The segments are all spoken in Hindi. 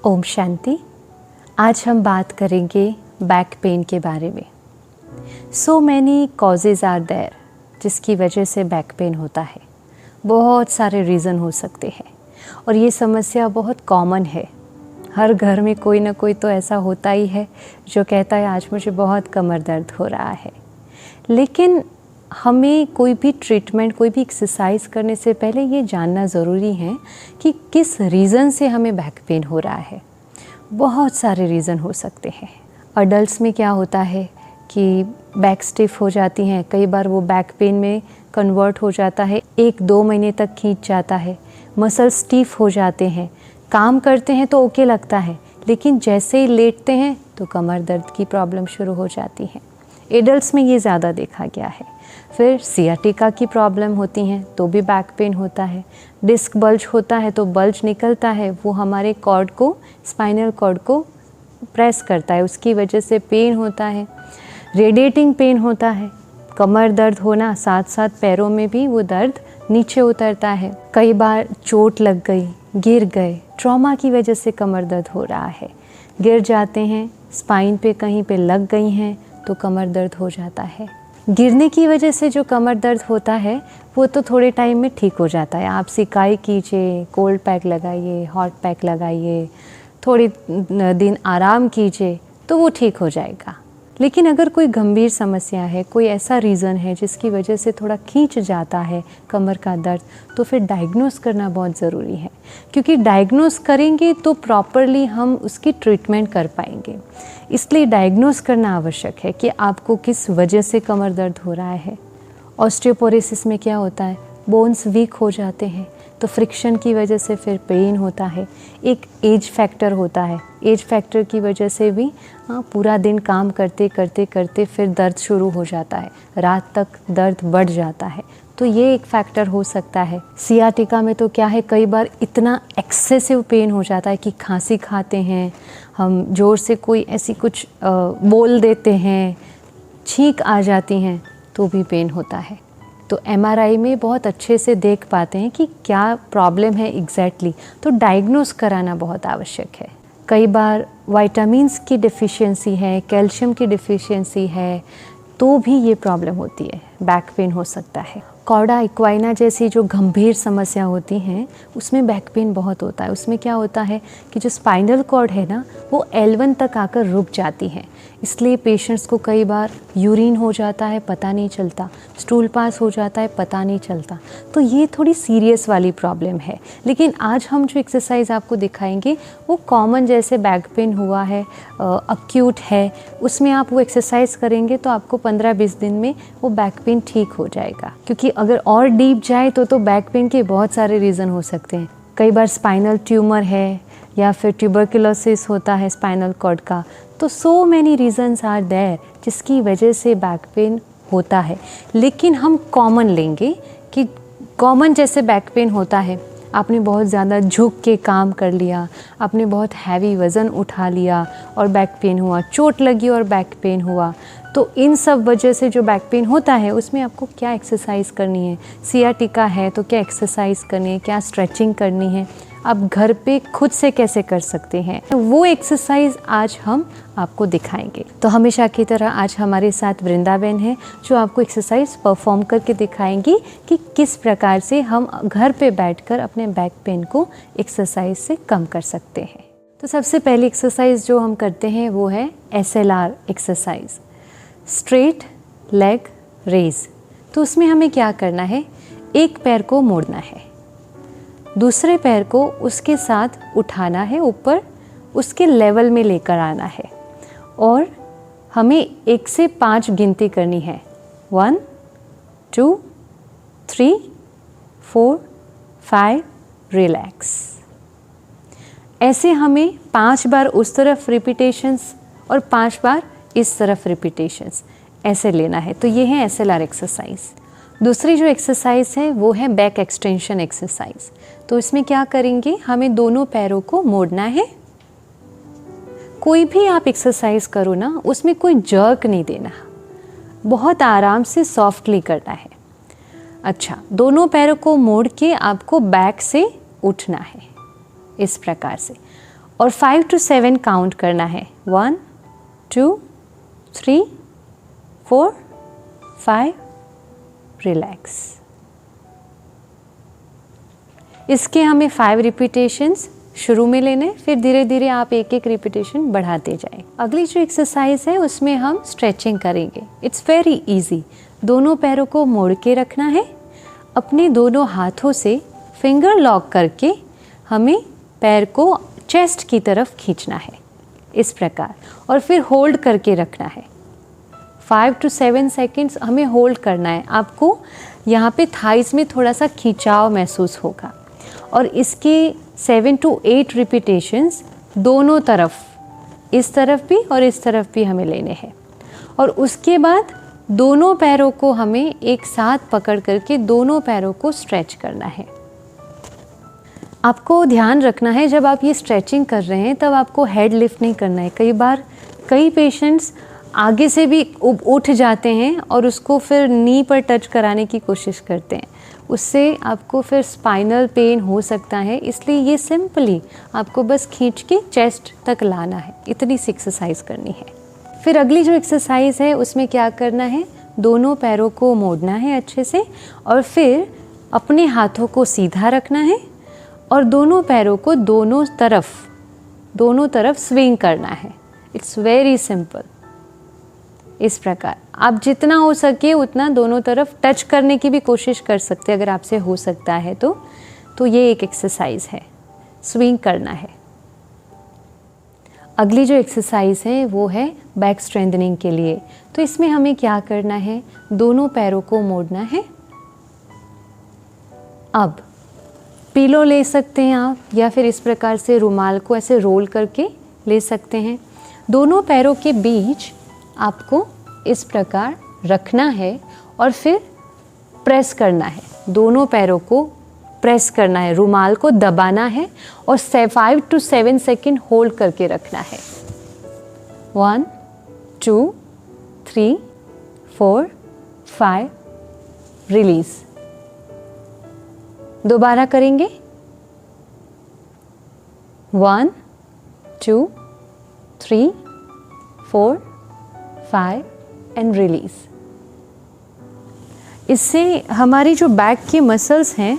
ओम शांति। आज हम बात करेंगे बैक पेन के बारे में। So many causes are there जिसकी वजह से बैक पेन होता है। बहुत सारे रीज़न हो सकते हैं और ये समस्या बहुत कॉमन है। हर घर में कोई ना कोई तो ऐसा होता ही है जो कहता है आज मुझे बहुत कमर दर्द हो रहा है। लेकिन हमें कोई भी ट्रीटमेंट, कोई भी एक्सरसाइज करने से पहले ये जानना ज़रूरी है कि किस रीज़न से हमें बैक पेन हो रहा है। बहुत सारे रीज़न हो सकते हैं। अडल्ट्स में क्या होता है कि बैक स्टिफ हो जाती हैं, कई बार वो बैक पेन में कन्वर्ट हो जाता है, 1-2 महीने तक खींच जाता है, मसल स्टिफ हो जाते हैं, काम करते हैं तो ओके लगता है, लेकिन जैसे ही लेटते हैं तो कमर दर्द की प्रॉब्लम शुरू हो जाती है। एडल्ट्स में ये ज़्यादा देखा गया है। फिर सियाटिका की प्रॉब्लम होती हैं तो भी बैक पेन होता है। डिस्क बल्ज होता है तो बल्ज निकलता है, वो हमारे कॉर्ड को, स्पाइनल कॉर्ड को प्रेस करता है, उसकी वजह से पेन होता है। रेडिएटिंग पेन होता है। कमर दर्द होना, साथ साथ पैरों में भी वो दर्द नीचे उतरता है। कई बार चोट लग गई, गिर गए, ट्रॉमा की वजह से कमर दर्द हो रहा है। गिर जाते हैं, स्पाइन पे कहीं पे लग गई हैं तो कमर दर्द हो जाता है। गिरने की वजह से जो कमर दर्द होता है वो तो थोड़े टाइम में ठीक हो जाता है। आप सिकाई कीजिए, कोल्ड पैक लगाइए, हॉट पैक लगाइए, थोड़ी दिन आराम कीजिए तो वो ठीक हो जाएगा। लेकिन अगर कोई गंभीर समस्या है, कोई ऐसा रीज़न है जिसकी वजह से थोड़ा खींच जाता है कमर का दर्द, तो फिर डायग्नोस करना बहुत ज़रूरी है, क्योंकि डायग्नोस करेंगे तो प्रॉपरली हम उसकी ट्रीटमेंट कर पाएंगे। इसलिए डायग्नोस करना आवश्यक है कि आपको किस वजह से कमर दर्द हो रहा है। ऑस्टियोपोरोसिस में क्या होता है, बोन्स वीक हो जाते हैं तो फ्रिक्शन की वजह से फिर पेन होता है। एक एज फैक्टर होता है, एज फैक्टर की वजह से भी पूरा दिन काम करते करते करते फिर दर्द शुरू हो जाता है, रात तक दर्द बढ़ जाता है, तो ये एक फैक्टर हो सकता है। सियाटिका में तो क्या है, कई बार इतना एक्सेसिव पेन हो जाता है कि खांसी खाते हैं हम, ज़ोर से कोई ऐसी कुछ बोल देते हैं, छींक आ जाती हैं तो भी पेन होता है। तो एमआरआई में बहुत अच्छे से देख पाते हैं कि क्या प्रॉब्लम है एग्जैक्टली, तो डायग्नोस कराना बहुत आवश्यक है। कई बार विटामिन्स की डिफ़िशियंसी है, कैल्शियम की डिफ़िशियंसी है तो भी ये प्रॉब्लम होती है, बैक पेन हो सकता है। कॉर्डा इक्वाइना जैसी जो गंभीर समस्या होती हैं उसमें बैक पेन बहुत होता है। उसमें क्या होता है कि जो स्पाइनल कॉर्ड है ना, वो L1 तक आकर रुक जाती है, इसलिए पेशेंट्स को कई बार यूरिन हो जाता है, पता नहीं चलता, स्टूल पास हो जाता है, पता नहीं चलता। तो ये थोड़ी सीरियस वाली प्रॉब्लम है। लेकिन आज हम जो एक्सरसाइज आपको दिखाएंगे वो कॉमन जैसे बैक पेन हुआ है, अक्यूट है, उसमें आप वो एक्सरसाइज करेंगे तो आपको 15-20 दिन में वो बैक पेन ठीक हो जाएगा। क्योंकि अगर और डीप जाए तो बैक पेन के बहुत सारे रीज़न हो सकते हैं। कई बार स्पाइनल ट्यूमर है या फिर ट्यूबरकुलोसिस होता है स्पाइनल कॉर्ड का, तो so many reasons are there जिसकी वजह से बैक पेन होता है। लेकिन हम कॉमन लेंगे कि कॉमन जैसे बैक पेन होता है, आपने बहुत ज़्यादा झुक के काम कर लिया, आपने बहुत हैवी वज़न उठा लिया और बैक पेन हुआ, चोट लगी और बैक पेन हुआ, तो इन सब वजह से जो बैक पेन होता है उसमें आपको क्या एक्सरसाइज करनी है। सियाटिका है तो क्या एक्सरसाइज करनी है, क्या स्ट्रेचिंग करनी है, आप घर पे खुद से कैसे कर सकते हैं, वो एक्सरसाइज आज हम आपको दिखाएंगे। तो हमेशा की तरह आज हमारे साथ वृंदाबेन है जो आपको एक्सरसाइज परफॉर्म करके दिखाएंगी कि किस प्रकार से हम घर पे बैठकर अपने बैक पेन को एक्सरसाइज से कम कर सकते हैं। तो सबसे पहली एक्सरसाइज जो हम करते हैं वो है SLR exercise, straight leg raise. तो उसमें हमें क्या करना है, एक पैर को मोड़ना है, दूसरे पैर को उसके साथ उठाना है, ऊपर उसके लेवल में लेकर आना है और हमें 1 से 5 गिनती करनी है। 1 2 3 4 5 रिलैक्स। ऐसे हमें 5 बार उस तरफ रिपीटेशंस और 5 बार इस तरफ रिपीटेशंस ऐसे लेना है। तो ये है SLR एक्सरसाइज। दूसरी जो एक्सरसाइज है वो है बैक एक्सटेंशन एक्सरसाइज। तो इसमें क्या करेंगे, हमें दोनों पैरों को मोड़ना है। कोई भी आप एक्सरसाइज करो ना, उसमें कोई जर्क नहीं देना, बहुत आराम से सॉफ्टली करना है। अच्छा, दोनों पैरों को मोड़ के आपको बैक से उठना है इस प्रकार से, और 5 to 7 काउंट करना है। 1 2 3 4 5, रिलैक्स। इसके हमें 5 रिपीटेशंस शुरू में लेने, फिर धीरे धीरे आप एक एक रिपीटेशन बढ़ाते जाएं। अगली जो एक्सरसाइज है उसमें हम स्ट्रेचिंग करेंगे। It's very easy. दोनों पैरों को मोड़ के रखना है, अपने दोनों हाथों से फिंगर लॉक करके हमें पैर को चेस्ट की तरफ खींचना है इस प्रकार, और फिर होल्ड करके रखना है। 5 to 7 सेकेंड्स हमें होल्ड करना है। आपको यहाँ पे थाइस में थोड़ा सा खिंचाव महसूस होगा, और इसके 7 to 8 रिपीटेशंस दोनों तरफ, इस तरफ भी और इस तरफ भी हमें लेने हैं। और उसके बाद दोनों पैरों को हमें एक साथ पकड़ करके दोनों पैरों को स्ट्रेच करना है। आपको ध्यान रखना है जब आप ये स्ट्रेचिंग कर रहे हैं तब आपको हेड लिफ्ट नहीं करना है। कई बार कई पेशेंट्स आगे से भी उठ जाते हैं और उसको फिर नी पर टच कराने की कोशिश करते हैं, उससे आपको फिर स्पाइनल पेन हो सकता है। इसलिए ये सिंपली आपको बस खींच के चेस्ट तक लाना है, इतनी सी एक्सरसाइज करनी है। फिर अगली जो एक्सरसाइज है उसमें क्या करना है, दोनों पैरों को मोड़ना है अच्छे से, और फिर अपने हाथों को सीधा रखना है और दोनों पैरों को दोनों तरफ स्विंग करना है। It's very simple. इस प्रकार आप जितना हो सके उतना दोनों तरफ टच करने की भी कोशिश कर सकते हैं, अगर आपसे हो सकता है तो ये एक एक्सरसाइज है, स्विंग करना है। अगली जो एक्सरसाइज है वो है बैक स्ट्रेंथनिंग के लिए। तो इसमें हमें क्या करना है, दोनों पैरों को मोड़ना है। अब पिलो ले सकते हैं आप, या फिर इस प्रकार से रुमाल को ऐसे रोल करके ले सकते हैं। दोनों पैरों के बीच आपको इस प्रकार रखना है और फिर प्रेस करना है, दोनों पैरों को प्रेस करना है, रुमाल को दबाना है और 5 to 7 सेकेंड होल्ड करके रखना है। 1 2 3 4 5, रिलीज। दोबारा करेंगे। 1 2 3 4 5 एंड रिलीज। इससे हमारी जो बैक की मसल्स हैं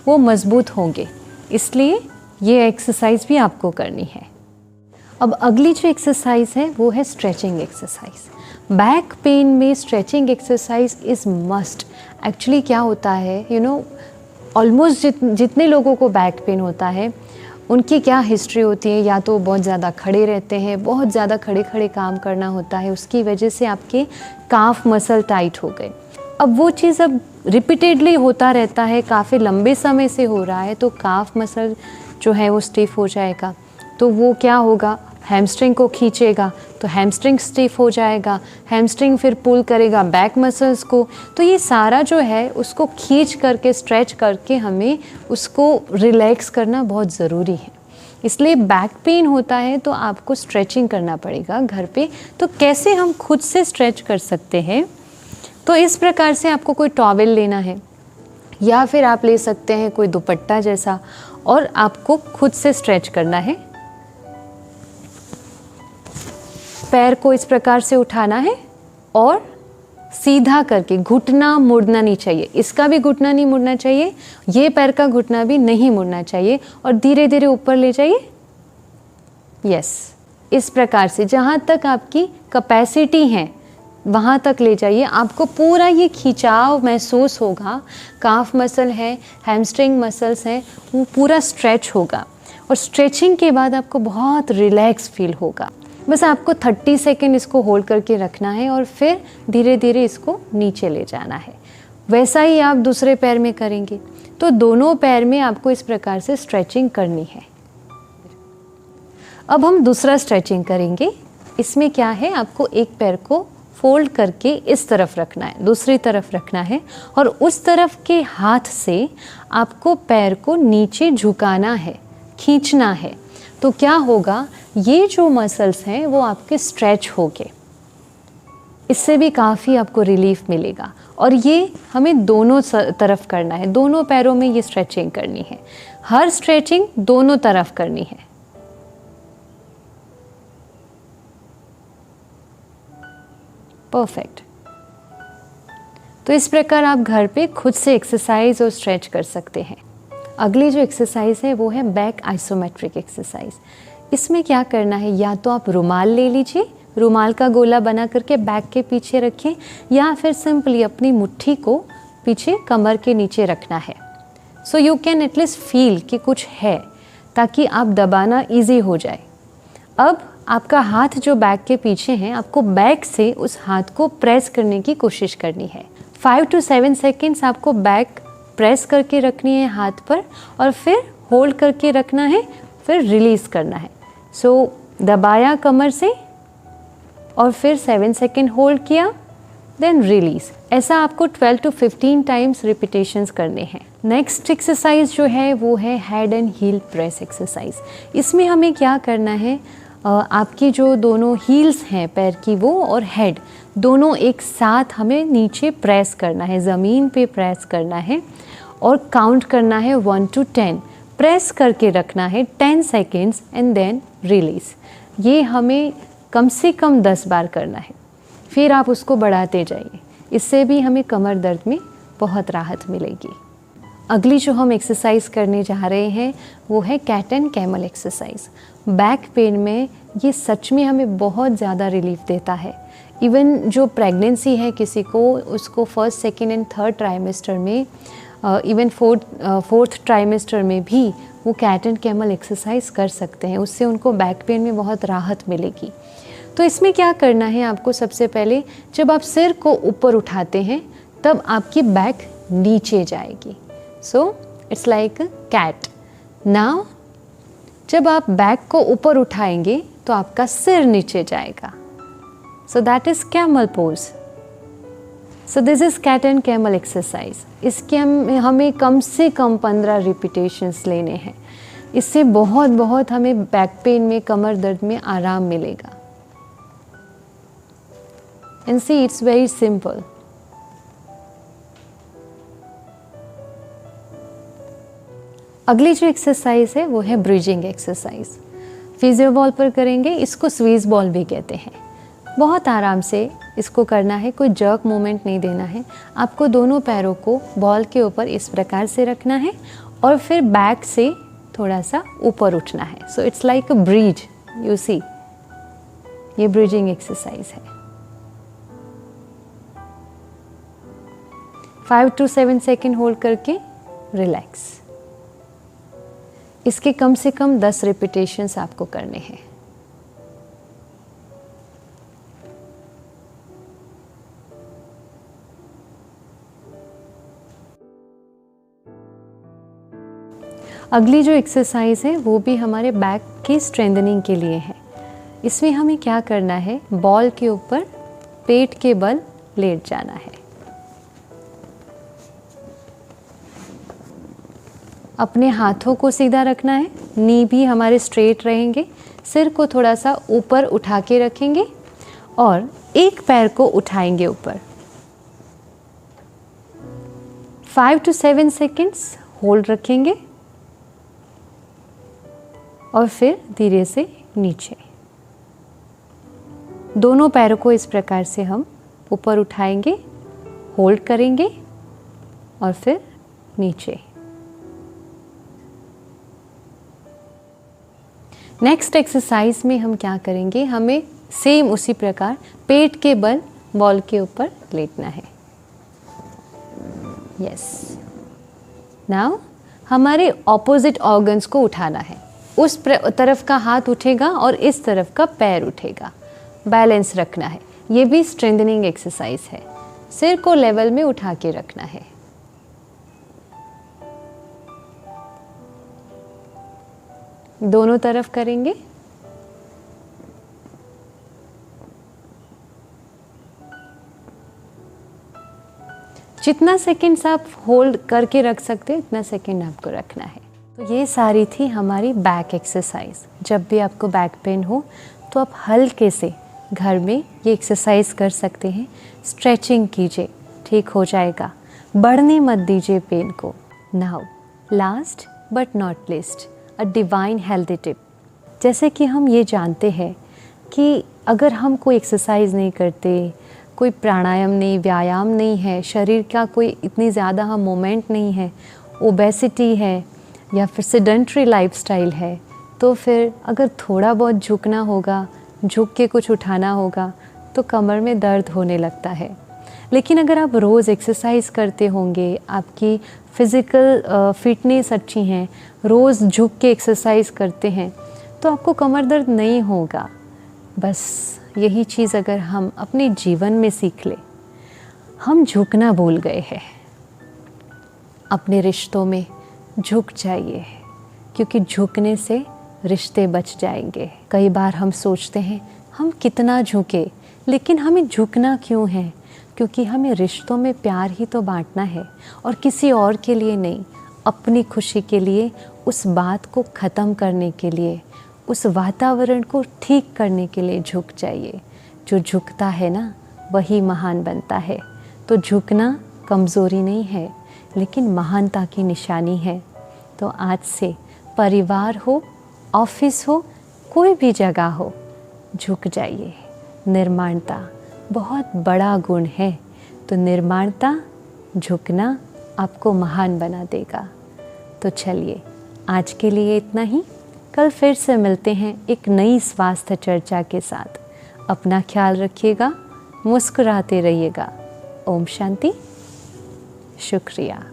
वो मजबूत होंगे, इसलिए ये एक्सरसाइज भी आपको करनी है। अब अगली जो एक्सरसाइज है वो है स्ट्रेचिंग एक्सरसाइज। बैक पेन में stretching exercise is must. Actually क्या होता है, ऑलमोस्ट जितने लोगों को बैक पेन होता है उनकी क्या हिस्ट्री होती है, या तो बहुत ज़्यादा खड़े रहते हैं, बहुत ज़्यादा खड़े खड़े काम करना होता है, उसकी वजह से आपके काफ मसल टाइट हो गए। अब वो चीज़ अब रिपीटेडली होता रहता है, काफ़ी लंबे समय से हो रहा है, तो काफ मसल जो है वो स्टिफ हो जाएगा। तो वो क्या होगा, हैमस्ट्रिंग को खींचेगा तो हैमस्ट्रिंग स्टिफ हो जाएगा, हैमस्ट्रिंग फिर पुल करेगा बैक मसल्स को। तो ये सारा जो है उसको खींच करके स्ट्रेच करके हमें उसको रिलैक्स करना बहुत ज़रूरी है। इसलिए बैक पेन होता है तो आपको स्ट्रेचिंग करना पड़ेगा घर पे। तो कैसे हम खुद से स्ट्रेच कर सकते हैं, तो इस प्रकार से आपको कोई टॉवेल लेना है, या फिर आप ले सकते हैं कोई दुपट्टा जैसा, और आपको खुद से स्ट्रेच करना है। पैर को इस प्रकार से उठाना है और सीधा करके, घुटना मुड़ना नहीं चाहिए, इसका भी घुटना नहीं मुड़ना चाहिए, ये पैर का घुटना भी नहीं मुड़ना चाहिए, और धीरे धीरे ऊपर ले जाइए। यस, इस प्रकार से जहाँ तक आपकी कैपेसिटी है वहाँ तक ले जाइए। आपको पूरा ये खिंचाव महसूस होगा, काफ मसल है, हैमस्ट्रिंग मसल्स हैं, वो पूरा स्ट्रेच होगा, और स्ट्रेचिंग के बाद आपको बहुत रिलैक्स फील होगा। बस आपको 30 सेकेंड इसको होल्ड करके रखना है और फिर धीरे धीरे इसको नीचे ले जाना है। वैसा ही आप दूसरे पैर में करेंगे। तो दोनों पैर में आपको इस प्रकार से स्ट्रेचिंग करनी है। अब हम दूसरा स्ट्रेचिंग करेंगे। इसमें क्या है, आपको एक पैर को फोल्ड करके इस तरफ रखना है, दूसरी तरफ रखना है, और उस तरफ के हाथ से आपको पैर को नीचे झुकाना है, खींचना है। तो क्या होगा, ये जो मसल्स हैं वो आपके स्ट्रेच होंगे, इससे भी काफ़ी आपको रिलीफ मिलेगा। और ये हमें दोनों तरफ करना है, दोनों पैरों में ये स्ट्रेचिंग करनी है। हर स्ट्रेचिंग दोनों तरफ करनी है। परफेक्ट। तो इस प्रकार आप घर पे खुद से एक्सरसाइज और स्ट्रेच कर सकते हैं। अगली जो एक्सरसाइज है वो है बैक आइसोमेट्रिक एक्सरसाइज। इसमें क्या करना है, या तो आप रुमाल ले लीजिए, रुमाल का गोला बना करके बैक के पीछे रखें, या फिर सिंपली अपनी मुट्ठी को पीछे कमर के नीचे रखना है। So you can at least feel कि कुछ है, ताकि आप दबाना इजी हो जाए। अब आपका हाथ जो बैक के पीछे है, आपको बैक से उस हाथ को प्रेस करने की कोशिश करनी है। 5 to 7 सेकेंड्स आपको बैक प्रेस करके रखनी है हाथ पर, और फिर होल्ड करके रखना है, फिर रिलीज़ करना है। सो दबाया कमर से और फिर 7 सेकेंड होल्ड किया, देन रिलीज। ऐसा आपको 12 to 15 टाइम्स रिपीटेशंस करने हैं। नेक्स्ट एक्सरसाइज जो है वो है head and heel press exercise. इसमें हमें क्या करना है, आपकी जो दोनों हील्स हैं पैर की वो और हेड दोनों एक साथ हमें नीचे प्रेस करना है, ज़मीन पे प्रेस करना है और काउंट करना है 1 to 10। प्रेस करके रखना है 10 सेकेंड्स एंड देन रिलीज। ये हमें कम से कम 10 बार करना है, फिर आप उसको बढ़ाते जाइए। इससे भी हमें कमर दर्द में बहुत राहत मिलेगी। अगली जो हम एक्सरसाइज करने जा रहे हैं वो है cat and camel exercise. Back pain में ये सच में हमें बहुत ज़्यादा रिलीफ देता है। इवन जो प्रेगनेंसी है किसी को, उसको first, second and third trimester में, इवन फोर्थ ट्राइमेस्टर में भी वो कैट एंड कैमल एक्सरसाइज कर सकते हैं। उससे उनको बैक पेन में बहुत राहत मिलेगी। तो इसमें क्या करना है आपको, सबसे पहले जब आप सिर को ऊपर उठाते हैं तब आपकी बैक नीचे जाएगी। So it's like cat. Now जब आप बैक को ऊपर उठाएंगे तो आपका सिर नीचे जाएगा। So that is camel pose. So this is cat and camel exercise. इसके हमें कम से कम 15 रिपीटेशंस लेने हैं। इससे बहुत हमें बैक पेन में, कमर दर्द में आराम मिलेगा। And see, it's very simple. अगली जो एक्सरसाइज है वो है ब्रिजिंग एक्सरसाइज। फिजियो बॉल पर करेंगे, इसको स्वीज बॉल भी कहते हैं। बहुत आराम से इसको करना है, कोई जर्क मूवमेंट नहीं देना है। आपको दोनों पैरों को बॉल के ऊपर इस प्रकार से रखना है और फिर बैक से थोड़ा सा ऊपर उठना है। So it's like a bridge, you see. ये ब्रिजिंग एक्सरसाइज है। 5 to 7 सेकेंड होल्ड करके रिलैक्स। इसके कम से कम 10 रिपीटेशंस आपको करने हैं। अगली जो एक्सरसाइज है वो भी हमारे बैक की स्ट्रेंथनिंग के लिए है। इसमें हमें क्या करना है, बॉल के ऊपर पेट के बल लेट जाना है। अपने हाथों को सीधा रखना है, नी भी हमारे स्ट्रेट रहेंगे। सिर को थोड़ा सा ऊपर उठा के रखेंगे और एक पैर को उठाएंगे ऊपर। 5 to 7 सेकेंड्स होल्ड रखेंगे और फिर धीरे से नीचे। दोनों पैरों को इस प्रकार से हम ऊपर उठाएंगे, होल्ड करेंगे और फिर नीचे। नेक्स्ट एक्सरसाइज में हम क्या करेंगे, हमें सेम उसी प्रकार पेट के बल बॉल के ऊपर लेटना है। यस। नाउ हमारे ऑपोजिट ऑर्गन्स को उठाना है। उस तरफ का हाथ उठेगा और इस तरफ का पैर उठेगा। बैलेंस रखना है। ये भी स्ट्रेंथनिंग एक्सरसाइज है। सिर को लेवल में उठा के रखना है। दोनों तरफ करेंगे। जितना सेकंड्स आप होल्ड करके रख सकते हैं इतना सेकंड आपको रखना है। तो ये सारी थी हमारी बैक एक्सरसाइज। जब भी आपको बैक पेन हो तो आप हल्के से घर में ये एक्सरसाइज कर सकते हैं। स्ट्रेचिंग कीजिए, ठीक हो जाएगा। बढ़ने मत दीजिए पेन को। Now last but not least, a divine healthy tip. जैसे कि हम ये जानते हैं कि अगर हम कोई एक्सरसाइज नहीं करते, कोई प्राणायाम नहीं, व्यायाम नहीं है, शरीर का कोई इतनी ज़्यादा मूवमेंट नहीं है, ओबेसिटी है या फिर सेडेंट्री लाइफस्टाइल है, तो फिर अगर थोड़ा बहुत झुकना होगा, झुक के कुछ उठाना होगा तो कमर में दर्द होने लगता है। लेकिन अगर आप रोज़ एक्सरसाइज करते होंगे, आपकी फ़िज़िकल फिटनेस अच्छी हैं, रोज़ झुक के एक्सरसाइज करते हैं, तो आपको कमर दर्द नहीं होगा। बस यही चीज़ अगर हम अपने जीवन में सीख लें। हम झुकना भूल गए हैं। अपने रिश्तों में झुक जाइए, क्योंकि झुकने से रिश्ते बच जाएंगे। कई बार हम सोचते हैं हम कितना झुके, लेकिन हमें झुकना क्यों है? क्योंकि हमें रिश्तों में प्यार ही तो बांटना है और किसी और के लिए नहीं, अपनी खुशी के लिए, उस बात को ख़त्म करने के लिए, उस वातावरण को ठीक करने के लिए झुक जाइए। जो झुकता है ना, वही महान बनता है। तो झुकना कमज़ोरी नहीं है, लेकिन महानता की निशानी है। तो आज से परिवार हो, ऑफिस हो, कोई भी जगह हो, झुक जाइए। निर्माणता बहुत बड़ा गुण है, तो निर्माणता, झुकना आपको महान बना देगा। तो चलिए, आज के लिए इतना ही। कल फिर से मिलते हैं एक नई स्वास्थ्य चर्चा के साथ। अपना ख्याल रखिएगा, मुस्कुराते रहिएगा। ओम शांति। शुक्रिया।